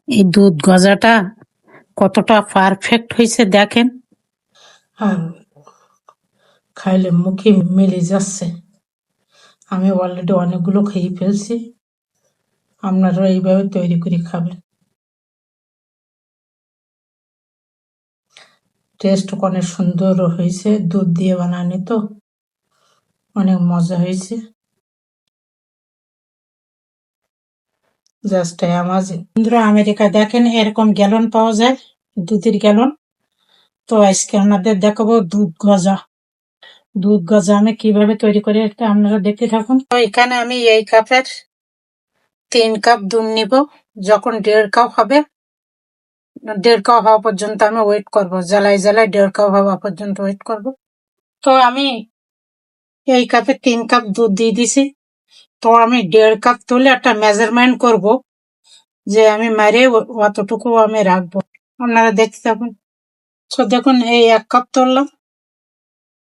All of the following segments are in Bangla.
এই দুধ গজাটা কতটা পারফেক্ট হয়েছে দেখেন। আর খাইলে মুখে মিলে যাচ্ছে। আমি অলরেডি অনেকগুলো খেয়ে ফেলছি। আপনারা এইভাবে তৈরি করে খাবেন। টেস্ট অনেক সুন্দর হয়েছে, দুধ দিয়ে বানানো তো অনেক মজা হয়েছে। Just amazing. বন্ধুরা, আমেরিকা দেখেন এরকম গ্যালন পাওয়া যায়, দুধের গ্যালন। তো আজকে আপনাদের দেখাবো দুধ গজা। দুধ গজা আমি কিভাবে তৈরি করি এটা আপনারা দেখতে থাকুন। তো এখানে আমি এই কাপের 3 কাপ দুধ নিব। যখন 1.5 কাপ হবে, 1.5 কাপ হওয়া পর্যন্ত আমি ওয়েট করব, জ্বালায় জ্বালায় 1.5 কাপ হওয়া পর্যন্ত ওয়েট করব। তো আমি এই কাপে 3 কাপ দুধ দিয়ে দিছি। তো আমি 1.5 কাপ তুলে একটা মেজারমেন্ট করব, যে আমি মারে অতটুকু আমি রাখবো। আপনারা দেখতে থাকুন। তো দেখুন, এই 1 কাপ তুললাম,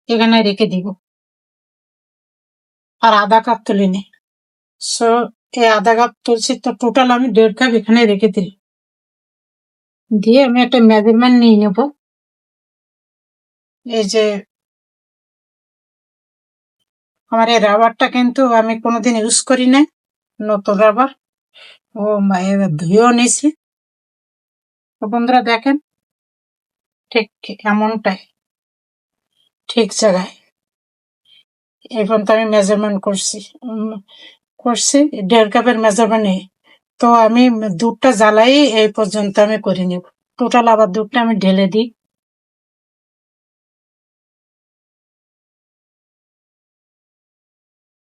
এখানে রেখে দিব। আর আধা কাপ তুলে নি। সো এই আধা কাপ তুলছি, তো টোটাল আমি 1.5 কাপ এখানে রেখে দিই। দিয়ে আমি একটা মেজারমেন্ট নিয়ে নেব। এই যে আমার এই রাবারটা কিন্তু আমি কোনোদিন ইউজ করি না, নতুন রাবার। ও ধুয়েও নিয়েছি। তো বন্ধুরা দেখেন, ঠিক এমনটাই, ঠিক জায়গায়। এই পর্যন্ত আমি মেজারমেন্ট করছি, 1.5 কাপের মেজারমেন্ট নেই। তো আমি দুধটা জ্বালাই এই পর্যন্ত আমি করে নিব। টোটাল আবার দুধটা আমি ঢেলে দিই।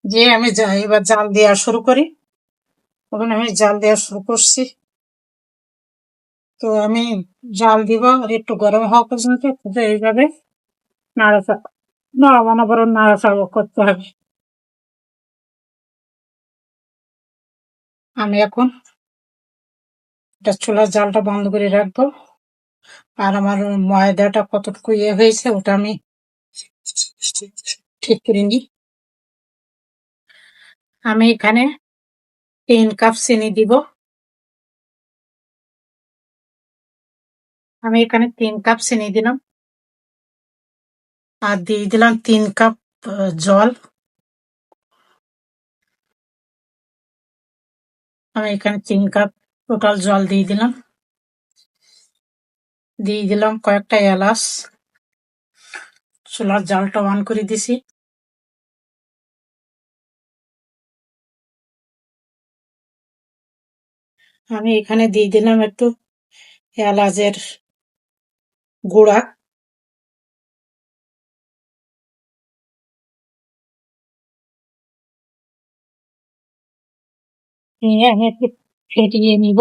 যে আমি এবার জাল দেওয়া শুরু করি। ওখানে আমি জাল দেওয়া শুরু করছি। তো আমি জাল দিব আর একটু গরম হওয়া পর্যন্ত। এইভাবে নাড়াচাড়া, অনবরত নাড়াচাড়া করতে হবে। আমি এখন এটা চুলার জালটা বন্ধ করে রাখবো। আর আমার ময়দাটা কতটুকু হয়েছে ওটা আমি ঠিক করে নিই। আমি এখানে 3 কাপ চিনি দিব। আমি এখানে 3 কাপ চিনি দিলাম। আর দিয়ে দিলাম 3 কাপ জল। আমি এখানে 3 কাপ টোটাল জল দিয়ে দিলাম। দিয়ে দিলাম কয়েকটা এলাচ। চুলার জালটা অন করে দিছি। আমি এখানে দিয়ে দিলাম একটু এলাচের গুঁড়া। নিয়ে আমি একটু ফেটিয়ে নিব।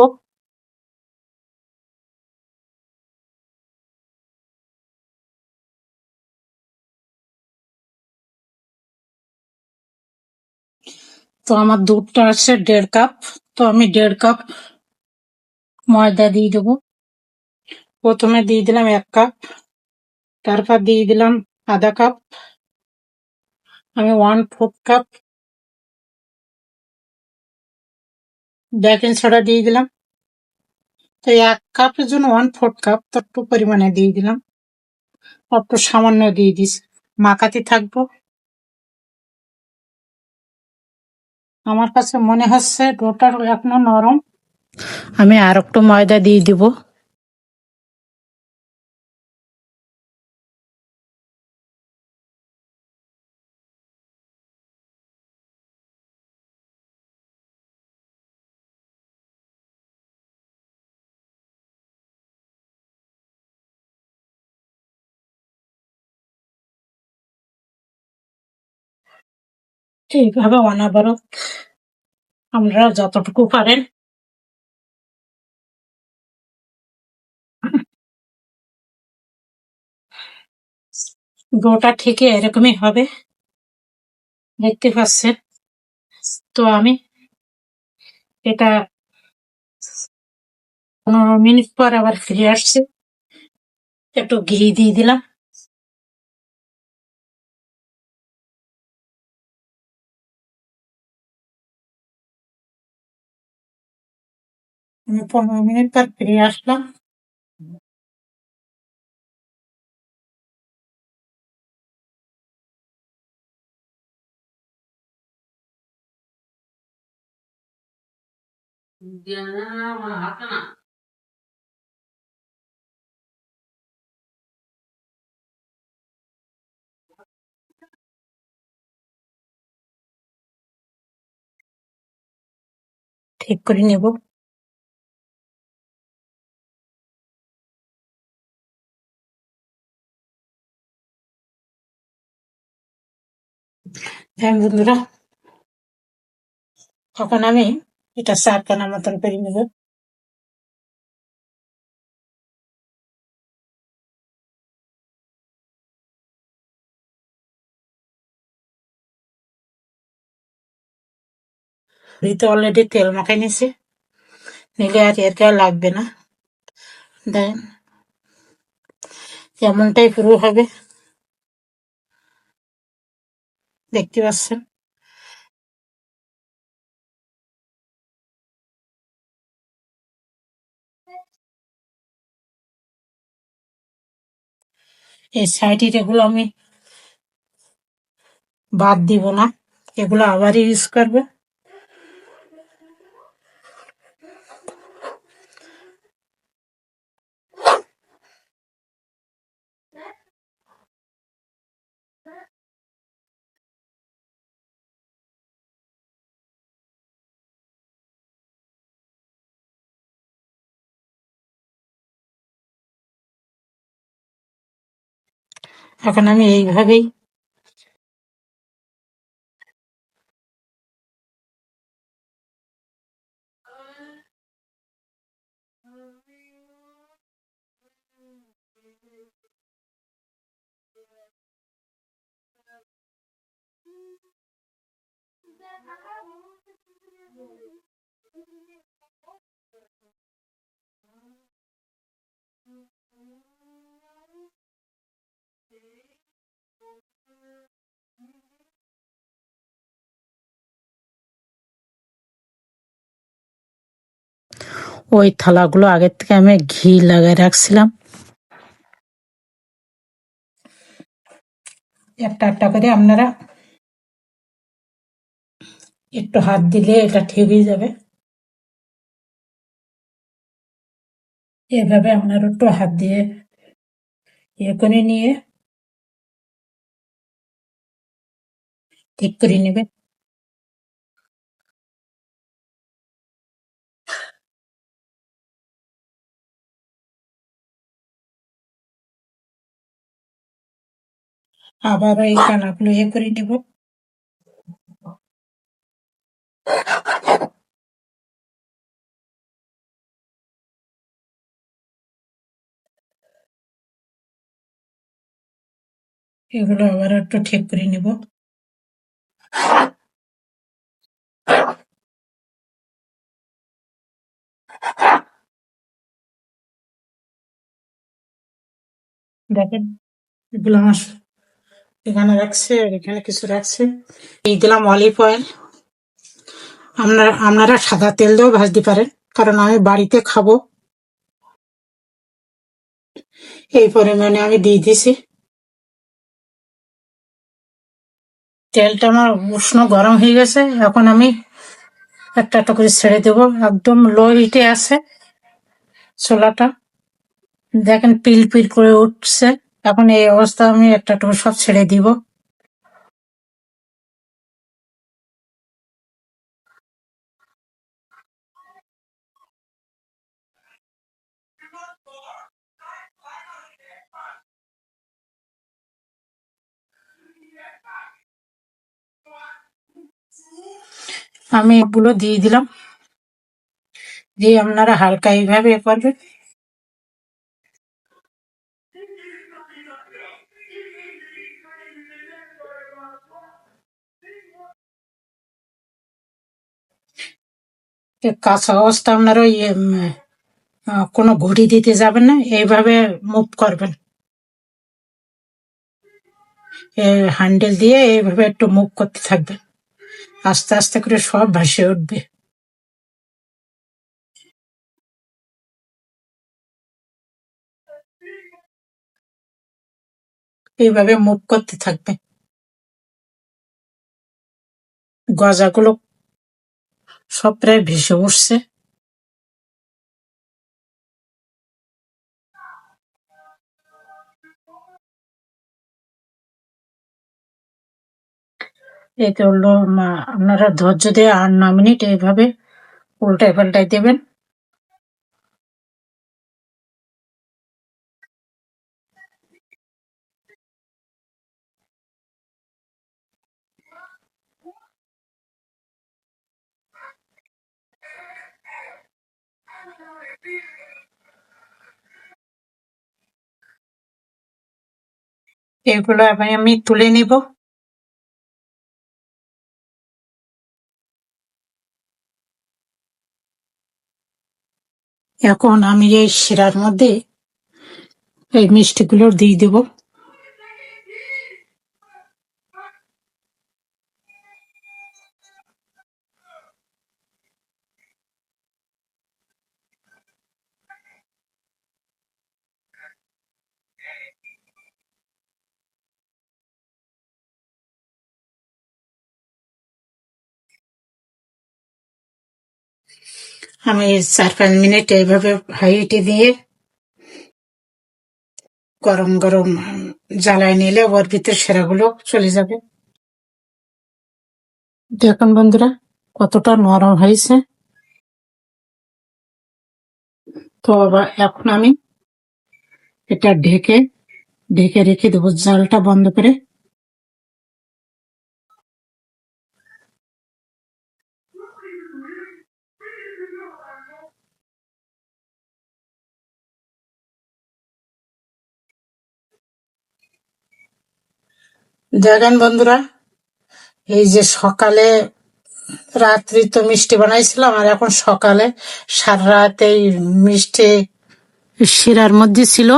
তো আমার দুধটা আছে 1.5 কাপ। তো আমি 1.5 কাপ ময়দা দিয়ে দেবো। প্রথমে দিয়ে দিলাম 1 কাপ, তারপর দিয়ে দিলাম আধা কাপ। আমি 1/4 কাপ বেকিং সোডা দিয়ে দিলাম। তো 1 কাপের জন্য 1/4 কাপ, তো একটু পরিমাণে দিয়ে দিলাম। একটু সামান্য দিয়ে দিস, মাখাতে থাকবো। আমার কাছে মনে হচ্ছে ডোটা এখনো নরম। আমি আর একটু ময়দা দিয়ে দিব। এইভাবে অনবরত আমরা যতটুকু পারেন ডোটা ঠিক এরকমই হবে, দেখতে পাচ্ছেন। তো আমি এটা 15 মিনিট পর আবার ফিরে আসছি। একটু ঘি দিয়ে দিলাম। আমি 15 মিনিট পর ফিরে আসলাম। ঠিক করে নেব। হ্যাঁ বন্ধুরা, এখন আমি এটা 4 কানা মতন করে নেব। তো অলরেডি তেল মাখাই নিয়েছি, নিলে আর এর গায়ে লাগবে না। দেন যেমনটাই পুরো হবে, দেখতে পাচ্ছেন। এই সাইডের এগুলো আমি বাদ দিব না, এগুলো আবার ইউজ করবো। এখন আমি এইভাবেই ওই থালাগুলো আগের থেকে আমি ঘি লাগিয়ে রাখছিলাম, একটা একটা করে আপনারা একটু হাত দিলে এটা ঠিক হয়ে যাবে। এভাবে আপনারা একটু হাত দিয়ে ইয়ে করে নিয়ে ঠিক করে নেবেন। আবার এই কানাগুলো ইয়ে করে নেব। এগুলো আবার একটু ঠিক করে নেব। দেখেন, এগুলো আমার এখানে রাখছে আর এখানে কিছু রাখছে। এই দিলাম অলিভ অয়েল, আপনারা সাদা তেল দিয়েও ভাজতে পারেন, কারণ আমি বাড়িতে খাবো। এই পরিমাণে আমি দিয়ে দিছি। তেলটা আমার উষ্ণ গরম হয়ে গেছে, এখন আমি একটা একটা করে ছেড়ে দেবো। একদম লো হিটে আছে ছোলাটা, দেখেন পিল পিল করে উঠছে। এখন এই অবস্থা আমি একটা একটা করে সব ছেড়ে দিব। আমি এগুলো দিয়ে দিলাম, দিয়ে আপনারা হালকা এইভাবে এ করবেন। কাঁচা অবস্থা আপনারা কোনো ঘুড়ি দিতে যাবেন না, এইভাবে মুভ করবেন। হ্যান্ডেল দিয়ে এইভাবে একটু মুভ করতে থাকবেন, আস্তে আস্তে করে সব ভাসে উঠবে। এইভাবে মুভ করতে থাকবে। গজাগুলো সব প্রায় ভেসে উঠছে। এতে হলো আপনারা ধৈর্য দিয়ে 8-9 মিনিট এইভাবে উল্টাই পাল্টাই দেবেন। এগুলো আমি তুলে নিব। এখন আমি এই শিরার মধ্যে এই মিষ্টিগুলো দিয়ে দেব। আমি 4-5 মিনিট এইভাবে হাই হিটে দিয়ে গরম গরম জ্বালায় নিলে ওর ভিতরে সেরাগুলো চলে যাবে। দেখুন বন্ধুরা কতটা নরম হয়েছে। তো এখন আমি এটা ঢেকে রেখে দেবো জালটা বন্ধ করে। দেখেন বন্ধুরা, এই যে সকালে রাত্রি তো মিষ্টি বানাইছিলাম, আর এখন সকালে সারা রাত এই মিষ্টি শিরার মধ্যে ছিল।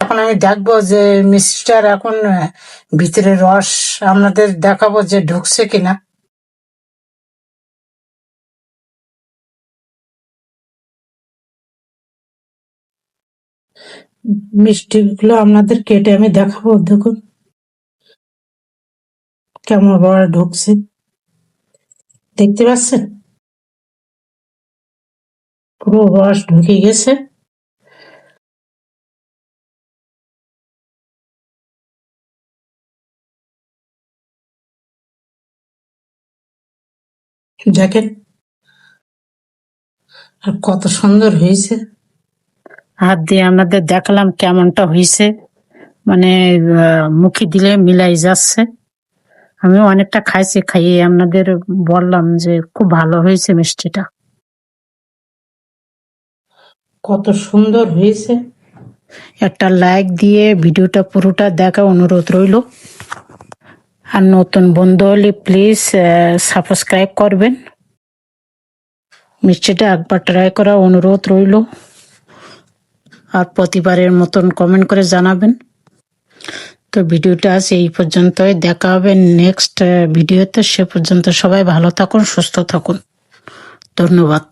এখন আমি দেখবো যে মিষ্টিটার এখন ভিতরে রস আপনাদের দেখাবো যে ঢুকছে কিনা। মিষ্টিগুলো আপনাদের কেটে আমি দেখাবো। দেখুন কেমন বড় ঢুকছে, দেখতে পাচ্ছেন? পুরো রস ঢুকে গেছে। দেখেন আর কত সুন্দর হয়েছে। হাত দিয়ে আপনাদের দেখালাম কেমনটা হয়েছে, মানে মুখে দিলে মিলাই যাচ্ছে। আমি অনেকটা খাইছি, খাইয়ে আপনাদের বললাম যে খুব ভালো হয়েছে মিষ্টিটা। কত সুন্দর হয়েছে। একটা লাইক দিয়ে ভিডিওটা পুরোটা দেখা অনুরোধ রইল। আর নতুন বন্ধু হলে প্লিজ সাবস্ক্রাইব করবেন। মিষ্টিটা একবার ট্রাই করা অনুরোধ রইল। আর প্রতিবারের মতন কমেন্ট করে জানাবেন। তো ভিডিওটা আজ এই পর্যন্তই, দেখা হবে নেক্সট ভিডিওতে। সে পর্যন্ত সবাই ভালো থাকুন, সুস্থ থাকুন। ধন্যবাদ।